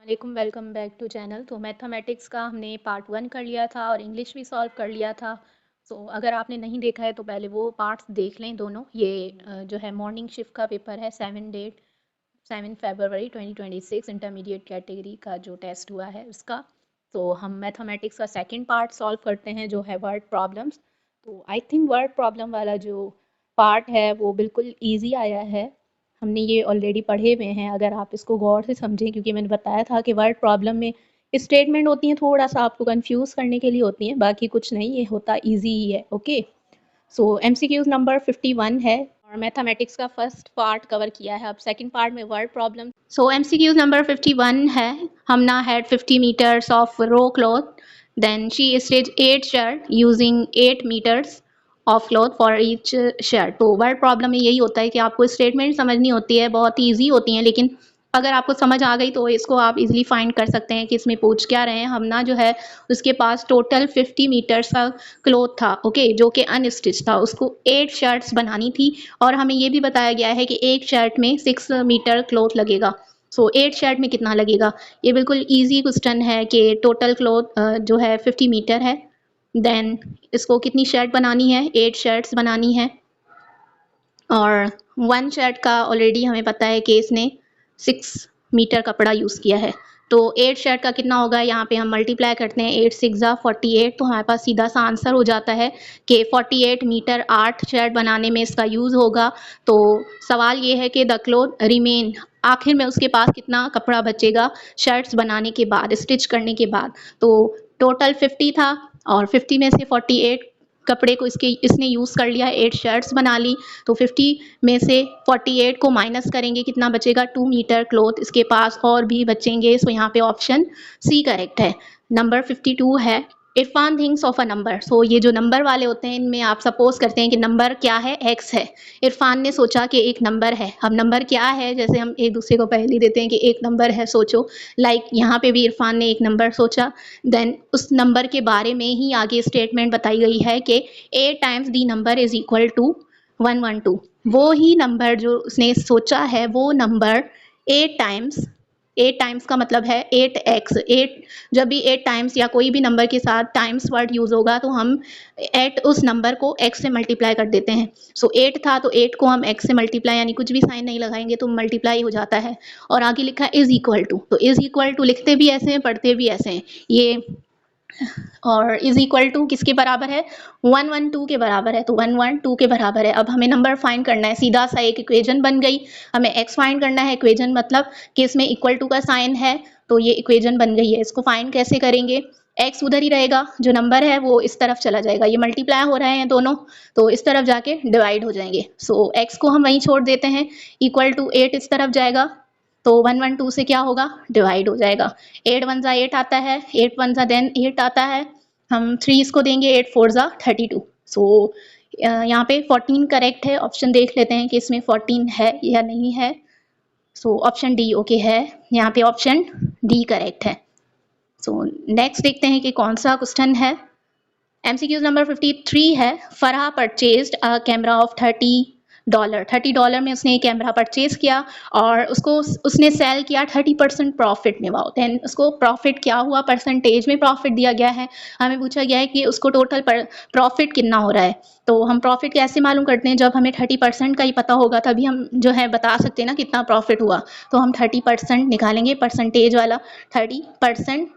वालेकुम, welcome back to channel. तो mathematics का हमने पार्ट 1 कर लिया था और इंग्लिश भी सॉल्व कर लिया था। अगर आपने नहीं देखा है तो पहले वो पार्ट्स देख लें दोनों। ये जो है मॉर्निंग शिफ्ट का पेपर है 7 फरवरी 2026 इंटरमीडिएट कैटेगरी का जो टेस्ट हुआ है उसका। तो हम मैथमेटिक्स का सेकंड पार्ट सॉल्व करते हैं जो है वर्ड प्रॉब्लम्स। तो आई थिंक वर्ड प्रॉब्लम वाला जो पार्ट है वो बिल्कुल ईजी आया है। हमने ये ऑलरेडी पढ़े हुए हैं, अगर आप इसको गौर से समझें, क्योंकि मैंने बताया था कि वर्ड प्रॉब्लम में स्टेटमेंट होती हैं, थोड़ा सा आपको कंफ्यूज करने के लिए होती हैं, बाकी कुछ नहीं, ये होता इजी ही है। ओके, सो एमसीक्यूज नंबर 51 है और मैथमेटिक्स का फर्स्ट पार्ट कवर किया है। अब सेकंड पार्ट में word problem. So MCQs number 51 है, Hamna had 50 meters of raw cloth, then she stitch 8 shirt using 8 meters of cloth for each shirt. तो वर्ड प्रॉब्लम में यही होता है कि आपको स्टेटमेंट समझनी होती है, बहुत ही ईजी होती हैं, लेकिन अगर आपको समझ आ गई तो इसको आप इजीली फाइंड कर सकते हैं कि इसमें पूछ क्या रहे हैं। हम ना जो है उसके पास टोटल 50 मीटर्स का क्लॉथ था, ओके, जो कि अनस्टिच था, उसको 8 शर्ट्स बनानी थी और हमें ये भी बताया गया है कि एक शर्ट में 6 मीटर क्लॉथ लगेगा। 8 शर्ट में कितना लगेगा? ये बिल्कुल ईजी क्वेश्चन है कि टोटल क्लॉथ जो है 50 मीटर है, देन इसको कितनी शर्ट बनानी है? 8 शर्ट्स बनानी है और 1 शर्ट का ऑलरेडी हमें पता है कि इसने 6 मीटर कपड़ा यूज़ किया है। तो 8 शर्ट का कितना होगा? यहाँ पे हम मल्टीप्लाई करते हैं, 8 6 जा 48, तो हमारे पास सीधा सा आंसर हो जाता है कि 48 मीटर 8 शर्ट बनाने में इसका यूज़ होगा। तो सवाल ये है कि द क्लॉथ रिमेन, आखिर में उसके पास कितना कपड़ा बचेगा शर्ट्स बनाने के बाद, स्टिच करने के बाद। तो टोटल 50 था और 50 में से 48 कपड़े को इसने यूज़ कर लिया, 8 शर्ट्स बना ली। तो 50 में से 48 को माइनस करेंगे, कितना बचेगा? 2 मीटर क्लॉथ इसके पास और भी बचेंगे। सो यहाँ पे ऑप्शन सी करेक्ट है। नंबर 52 है, Irfan thinks of a number. ये जो नंबर वाले होते हैं इनमें आप सपोज करते हैं कि नंबर क्या है? एक्स है। इरफान ने सोचा कि एक नंबर है। अब नंबर क्या है? जैसे हम एक दूसरे को पहले देते हैं कि एक नंबर है, सोचो। लाइक यहाँ पे भी इरफान ने एक नंबर सोचा, देन उस नंबर के बारे में ही आगे स्टेटमेंट बताई गई है कि 8 times the number is equal to 112। वो ही नंबर जो उसने सोचा है वो नंबर 8 टाइम्स का मतलब है 8x। 8 जब भी 8 टाइम्स या कोई भी नंबर के साथ टाइम्स वर्ड यूज़ होगा तो हम एट उस नंबर को x से मल्टीप्लाई कर देते हैं। 8 था तो 8 को हम x से मल्टीप्लाई, यानी कुछ भी साइन नहीं लगाएंगे तो मल्टीप्लाई हो जाता है। और आगे लिखा है इज इक्वल टू, तो इज इक्वल टू लिखते भी ऐसे हैं, पढ़ते भी ऐसे हैं ये। और इज इक्वल टू किसके बराबर है? 112 के बराबर है। तो 112 के बराबर है। अब हमें नंबर फाइंड करना है, सीधा सा एक इक्वेशन बन गई। हमें x फाइंड करना है, इक्वेशन मतलब कि इसमें इक्वल टू का साइन है, तो ये इक्वेशन बन गई है। इसको फाइंड कैसे करेंगे? x उधर ही रहेगा, जो नंबर है वो इस तरफ चला जाएगा, ये मल्टीप्लाई हो रहे हैं दोनों, तो इस तरफ जाके डिवाइड हो जाएंगे। x को हम वहीं छोड़ देते हैं, इक्वल टू 8 इस तरफ जाएगा, तो 112 से क्या होगा? डिवाइड हो जाएगा। 8 1 जा 8 आता है, 8 1 जा देन 8 आता है, हम 3 इसको देंगे, 8 4 जा 32। यहाँ पे 14 करेक्ट है। ऑप्शन देख लेते हैं कि इसमें 14 है या नहीं है। ऑप्शन डी ओके है, यहाँ पे ऑप्शन डी करेक्ट है। नेक्स्ट देखते हैं कि कौन सा क्वेश्चन है। MCQ नंबर 53 है, Farha purchased a camera off $30। $30 में उसने कैमरा परचेज किया और उसने सेल किया 30% प्रॉफिट में। वाओ, देन उसको प्रॉफिट क्या हुआ? परसेंटेज में प्रॉफिट दिया गया है। हमें पूछा गया है कि उसको टोटल प्रॉफिट कितना हो रहा है। तो हम प्रॉफिट कैसे मालूम करते हैं? जब हमें 30% का ही पता होगा तभी हम जो है बता सकते हैं ना कितना प्रॉफिट हुआ। तो हम 30% निकालेंगे, परसेंटेज वाला 30%,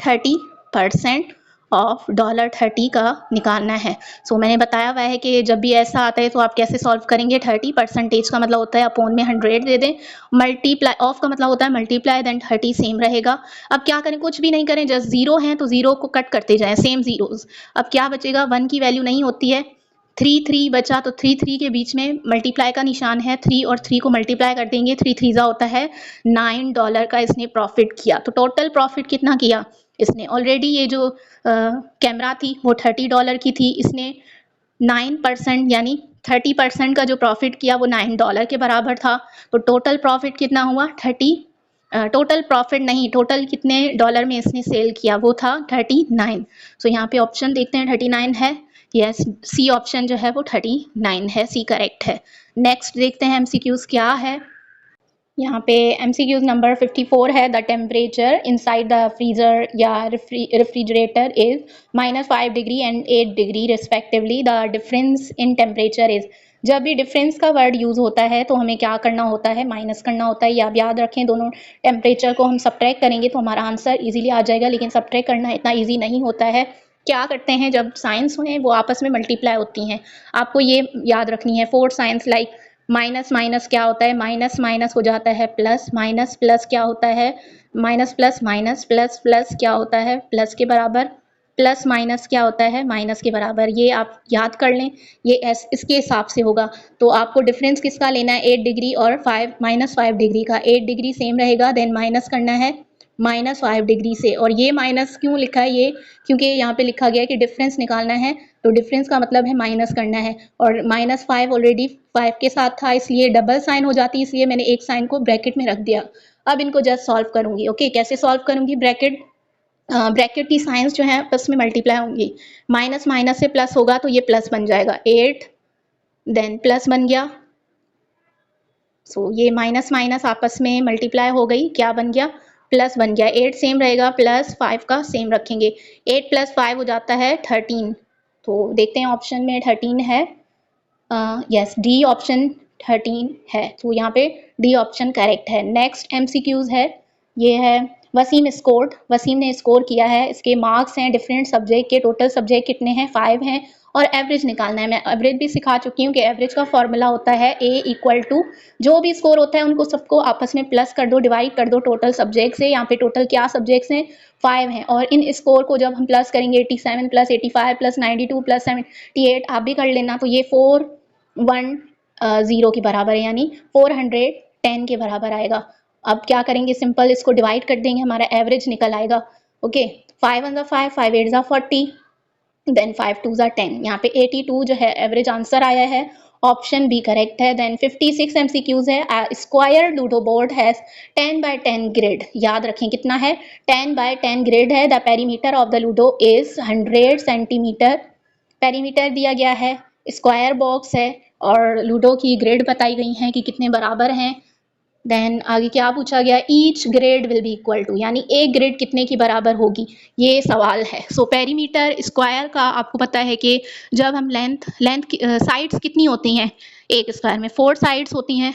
30% ऑफ $30 का निकालना है। मैंने बताया हुआ है कि जब भी ऐसा आता है तो आप कैसे सॉल्व करेंगे? 30% का मतलब होता है अपॉन में 100 दे दें, मल्टीप्लाई, ऑफ का मतलब होता है मल्टीप्लाई, देन 30 सेम रहेगा। अब क्या करें? कुछ भी नहीं करें, जस्ट जीरो है तो जीरो को कट करते जाएं, सेम जीरोज। अब क्या बचेगा? 1 की वैल्यू नहीं होती है, 3 3 बचा, तो 3 3 के बीच में मल्टीप्लाई का निशान है, 3 और 3 को मल्टीप्लाई कर देंगे, 3 3 जा होता है $9 का इसने प्रॉफिट किया। तो टोटल प्रॉफिट कितना किया इसने? ऑलरेडी ये जो कैमरा थी वो $30 की थी, इसने 9% यानी 30% का जो प्रॉफिट किया वो $9 के बराबर था। तो टोटल प्रॉफिट कितना हुआ? 30, टोटल प्रॉफिट नहीं, टोटल कितने डॉलर में इसने सेल किया वो था 39। यहाँ पे ऑप्शन देखते हैं 39 है, यस, सी ऑप्शन जो है वो 39 है, सी करेक्ट है। नेक्स्ट देखते हैं MCQs क्या है। यहाँ पे MCQs नंबर 54 है। The temperature inside the freezer या refrigerator is -5 degree and 8 degree respectively. The difference in temperature is, जब भी डिफरेंस का वर्ड यूज होता है तो हमें क्या करना होता है, माइनस करना होता है। ये आप याद रखें, दोनों टेम्परेचर को हम सब्ट्रैक्ट करेंगे तो हमारा आंसर इजीली आ जाएगा, लेकिन सब्ट्रैक्ट करना इतना ईजी नहीं होता है। क्या करते हैं, जब साइंस हैं वो आपस में मल्टीप्लाई होती हैं, आपको ये याद रखनी है। Four science like minus minus क्या होता है, माइनस माइनस हो जाता है प्लस, माइनस प्लस क्या होता है, minus plus minus, plus plus क्या होता है, प्लस के बराबर, प्लस माइनस क्या होता है, माइनस के बराबर। ये आप याद कर लें, ये इसके हिसाब से होगा। तो आपको डिफरेंस किसका लेना है, 8 डिग्री और 5 -5 डिग्री का। 8 डिग्री सेम रहेगा, देन माइनस करना है -5 डिग्री से। और ये माइनस क्यों लिखा है, ये क्योंकि यहाँ पे लिखा गया है कि डिफरेंस निकालना है, तो डिफरेंस का मतलब है माइनस करना है। और -5 ऑलरेडी 5 के साथ था, इसलिए डबल साइन हो जाती है, इसलिए मैंने एक साइन को ब्रैकेट में रख दिया। अब इनको जस्ट सॉल्व करूंगी। ओके, कैसे सॉल्व करूंगी, ब्रैकेट की साइंस जो है आपस में मल्टीप्लाई होंगी। माइनस माइनस से प्लस होगा तो ये प्लस बन जाएगा 8, देन प्लस बन गया। सो ये माइनस माइनस आपस में मल्टीप्लाई हो गई, क्या बन गया, प्लस बन गया। 8 सेम रहेगा, प्लस 5 का सेम रखेंगे। 8 + 5 हो जाता है 13। तो देखते हैं ऑप्शन में 13 है। यस, डी ऑप्शन 13 है। तो यहाँ पे डी ऑप्शन करेक्ट है। नेक्स्ट MCQs है, ये है वसीम स्कोर्ड। वसीम ने स्कोर किया है, इसके मार्क्स हैं डिफरेंट सब्जेक्ट के, टोटल सब्जेक्ट कितने हैं, 5 हैं, और एवरेज निकालना है। मैं एवरेज भी सिखा चुकी हूँ कि एवरेज का फॉर्मूला होता है A = जो भी स्कोर होता है उनको सबको आपस में प्लस कर दो, डिवाइड कर दो टोटल सब्जेक्ट से। यहाँ पे टोटल क्या सब्जेक्ट्स हैं, 5 हैं, और इन स्कोर को जब हम प्लस करेंगे 87 + 85 + 92 + 78, आप भी कर लेना, तो ये 410 के बराबर है, यानी 410 के बराबर आएगा। अब क्या करेंगे, सिंपल इसको डिवाइड कर देंगे, हमारा एवरेज निकल आएगा। Okay, 5 1 5, 5 8 40, then 5 2 10। यहाँ पे 82 जो है एवरेज आंसर आया है, ऑप्शन बी करेक्ट है। देन 56 MCQs है। Square ludo board has 10x10 grid. याद रखें कितना है, 10x10 ग्रिड है। The perimeter of the ludo is 100 centimetre. Perimeter दिया गया है, स्क्वायर बॉक्स है, और लूडो की ग्रिड बताई गई हैं कि कितने बराबर हैं। देन आगे क्या पूछा गया, each grade will be equal to, यानी एक ग्रेड कितने की बराबर होगी, ये सवाल है। सो पेरीमीटर स्क्वायर का आपको पता है कि जब हम लेंथ साइड्स कितनी होती हैं एक स्क्वायर में, 4 साइड्स होती हैं।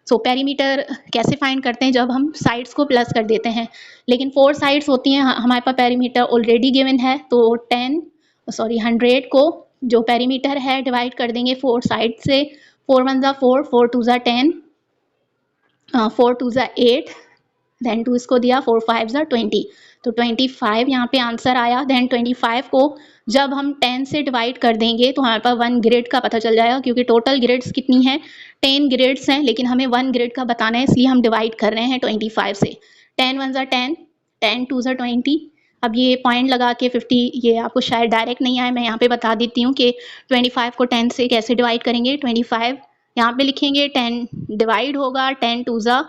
सो पेरीमीटर कैसे फाइंड करते हैं, जब हम साइड्स को प्लस कर देते हैं, लेकिन 4 साइड्स होती हैं, हमारे पास पेरीमीटर ऑलरेडी गिवन है, तो 100 को जो पेरीमीटर है डिवाइड कर देंगे 4 साइड से। 4 1 4, 4 2 10, 4 2 8, देन 2 इसको दिया, 4 5 20, तो 25 यहाँ पे आंसर आया। देन 25 को जब हम 10 से डिवाइड कर देंगे तो हमारे पास 1 ग्रेड का पता चल जाएगा, क्योंकि टोटल ग्रेड्स कितनी हैं, 10 ग्रेड्स हैं, लेकिन हमें 1 ग्रेड का बताना है, इसलिए हम डिवाइड कर रहे हैं 25 से। 10 1 10, 10 2 20। अब ये पॉइंट लगा के 50, ये आपको शायद डायरेक्ट नहीं आए, मैं यहाँ पे बता देती हूँ कि 25 को 10 से कैसे डिवाइड करेंगे। 25 यहाँ पे लिखेंगे, 10 डिवाइड होगा 10 2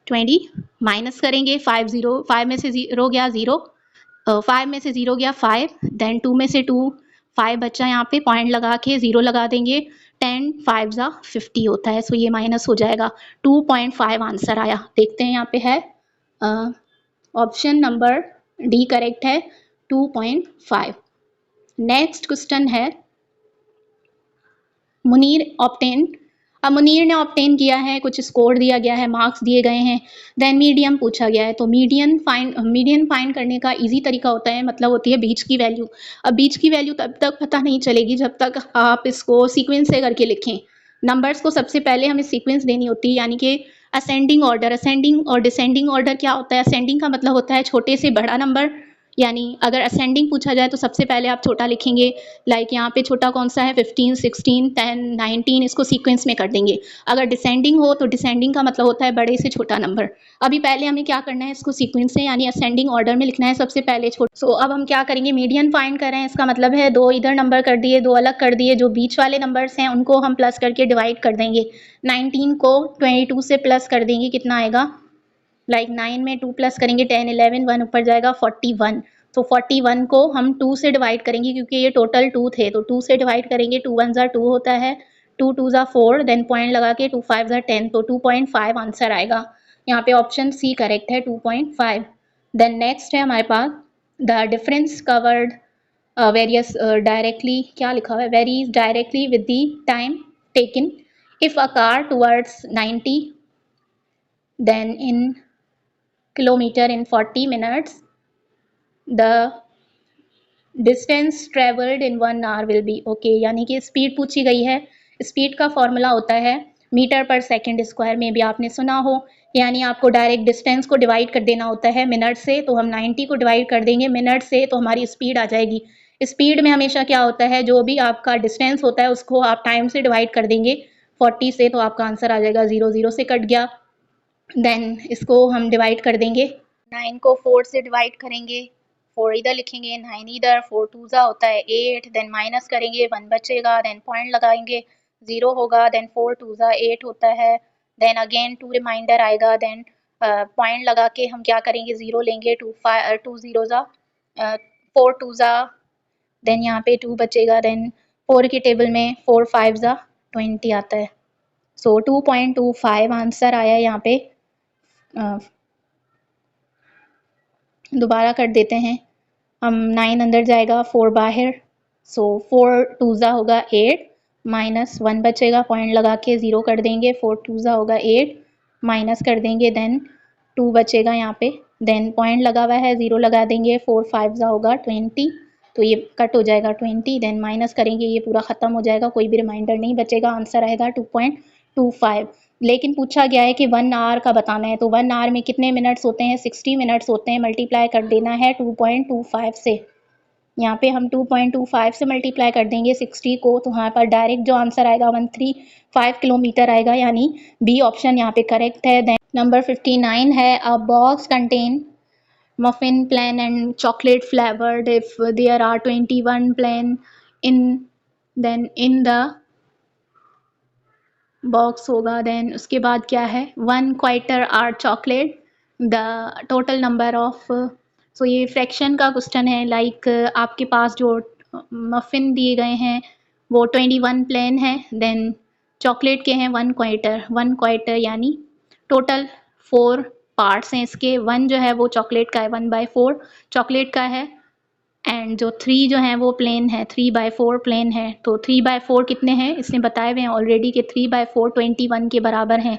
20, माइनस करेंगे 5 में से 0 गया 0, 5 में से 0 गया 5, देन 2 में से 2, 5 बच्चा, यहाँ पे पॉइंट लगा के 0 लगा देंगे। 10 5 50 होता है, सो ये माइनस हो जाएगा। 2.5 आंसर आया। देखते हैं यहाँ पे है ऑप्शन नंबर डी करेक्ट है, 2.5। नेक्स्ट क्वेश्चन है, मुनीर ऑब्टेन। अब मुनीर ने ऑब्टेन किया है, कुछ स्कोर दिया गया है, मार्क्स दिए गए हैं, देन मीडियम पूछा गया है। तो मीडियन फाइंड करने का इजी तरीका होता है, मतलब होती है बीच की वैल्यू। अब बीच की वैल्यू तब तक पता नहीं चलेगी जब तक आप इसको सीक्वेंस से करके लिखें। नंबर्स को सबसे पहले हमें सीक्वेंस देनी होती है, यानी कि असेंडिंग ऑर्डर। असेंडिंग और डिसेंडिंग ऑर्डर क्या होता है, असेंडिंग का मतलब होता है छोटे से बड़ा नंबर, यानी अगर असेंडिंग पूछा जाए तो सबसे पहले आप छोटा लिखेंगे, लाइक यहाँ पे छोटा कौन सा है, 15 16 10 19, इसको सीक्वेंस में कर देंगे। अगर डिसेंडिंग हो तो डिसेंडिंग का मतलब होता है बड़े से छोटा नंबर। अभी पहले हमें क्या करना है, इसको सीक्वेंस से यानी असेंडिंग ऑर्डर में लिखना है, सबसे पहले छोटा। सो अब हम क्या करेंगे, मीडियन फाइंड कर रहे हैं, इसका मतलब है 2 इधर नंबर कर दिए, 2 अलग कर दिए, जो बीच वाले नंबर्स हैं उनको हम प्लस करके डिवाइड कर देंगे। 19 को 22 से प्लस कर देंगे, कितना आएगा, लाइक 9 में 2 प्लस करेंगे 10 11, 1 ऊपर जाएगा 41। तो 41 को हम 2 से डिवाइड करेंगे, क्योंकि ये टोटल 2 थे, तो 2 से डिवाइड करेंगे, 2 1 2 होता है, 2 2 4, देन पॉइंट लगा के 2 5 10, तो 2.5 आंसर आएगा। यहाँ पे ऑप्शन सी करेक्ट है 2.5। देन नेक्स्ट है हमारे पास the difference covered varies directly, क्या लिखा हुआ है, varies directly with the time taken if a car towards 90 then in kilometre in 40 minutes the distance travelled in 1 hour will be okay. यानी कि स्पीड पूछी गई है। स्पीड का फॉर्मूला होता है मीटर पर सेकंड स्क्वायर, में भी आपने सुना हो। यानी आपको डायरेक्ट डिस्टेंस को डिवाइड कर देना होता है मिनट से, तो हम 90 को डिवाइड कर देंगे मिनट से तो हमारी स्पीड आ जाएगी। स्पीड में हमेशा क्या होता है, जो भी आपका डिस्टेंस होता है उसको आप टाइम से डिवाइड कर देंगे 40 से, तो आपका आंसर आ जाएगा 0, 0 से कट गया। देन इसको हम डिवाइड कर देंगे, 9 को 4 से डिवाइड करेंगे, 4 इधर लिखेंगे, 9 इधर, 4 टू ज़ा होता है 8, देन माइनस करेंगे 1 बचेगा, देन पॉइंट लगाएंगे 0 होगा, देन 4 टू ज़ा 8 होता है, देन अगेन 2 रिमाइंडर आएगा, देन पॉइंट लगा के हम क्या करेंगे 0 लेंगे, 2 0 ज़ा 4 टू ज़ा, देन यहाँ पे 2 बचेगा, देन 4 की टेबल में 4 5 ज़ा 20 आता है। सो 2.25 आंसर आया यहाँ पे। दोबारा कर देते हैं हम, 9 अंदर जाएगा 4 बाहर, सो 4 टू ज़ा होगा 8 माइनस 1 बचेगा, पॉइंट लगा के 0 कर देंगे, 4 टू ज़ा होगा 8 माइनस कर देंगे, देन 2 बचेगा यहाँ पे, देन पॉइंट लगा हुआ है 0 लगा देंगे, 4 5 ज़ा होगा 20, तो ये कट हो जाएगा 20, देन माइनस करेंगे, ये पूरा ख़त्म हो जाएगा, कोई भी रिमाइंडर नहीं बचेगा, आंसर आएगा 2.25। लेकिन पूछा गया है कि 1 आवर का बताना है, तो 1 आवर में कितने मिनट्स होते हैं, 60 मिनट्स होते हैं, मल्टीप्लाई कर देना है 2.25 से। यहाँ पे हम 2.25 से मल्टीप्लाई कर देंगे 60 को, तो यहाँ पर डायरेक्ट जो आंसर आएगा 135 किलोमीटर आएगा, यानी बी ऑप्शन यहाँ पे करेक्ट है। देन नंबर 59 है, अ box contain muffin plain and chocolate flavored if there are 21 plain in, then in the box होगा, देन उसके बाद क्या है, 1 quarter are chocolate the total number of, so ये फ्रैक्शन का क्वेश्चन है, लाइक आपके पास जो मफ़िन दिए गए हैं वो 21 प्लेन है, देन चॉकलेट के हैं 1 क्वार्टर यानी टोटल 4 पार्ट्स हैं इसके, 1 जो है वो चॉकलेट का है, 1/4 चॉकलेट का है, एंड जो 3 जो हैं वो प्लेन है, 3/4 प्लेन है। तो 3/4 कितने हैं, इसने बताए हुए हैं ऑलरेडी कि 3/4 21 के बराबर हैं।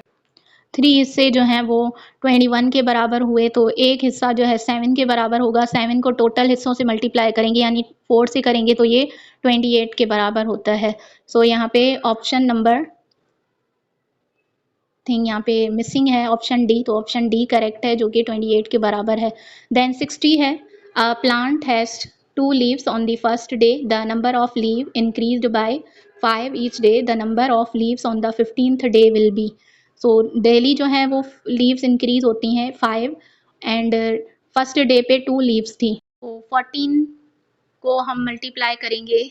3 हिस्से जो हैं वो 21 के बराबर हुए, तो एक हिस्सा जो है 7 के बराबर होगा, 7 को टोटल हिस्सों से मल्टीप्लाई करेंगे यानी 4 से करेंगे तो ये 28 के बराबर होता है। सो यहाँ पे ऑप्शन नंबर थिंग यहाँ पे मिसिंग है, ऑप्शन डी, तो ऑप्शन डी करेक्ट है जो कि 28 के बराबर है। देन 60 है, a plant has 2 leaves on the first day, the number of leave increased by 5 each day, the number of leaves on the 15th day will be. So daily जो है वो लीव्स इंक्रीज होती हैं 5, and first day पे 2 leaves थी, तो 14 को हम मल्टीप्लाई करेंगे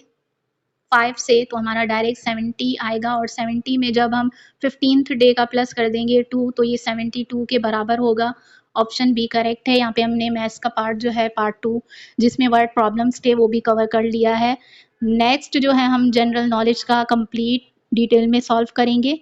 5 से तो हमारा डायरेक्ट 70 आएगा, और 70 में जब हम 15th डे का प्लस कर देंगे 2 तो ये 72 के बराबर होगा। ऑप्शन बी करेक्ट है। यहाँ पे हमने मैथ्स का पार्ट जो है पार्ट 2 जिसमें वर्ड प्रॉब्लम्स थे वो भी कवर कर लिया है। नेक्स्ट जो है हम जनरल नॉलेज का कंप्लीट डिटेल में सॉल्व करेंगे।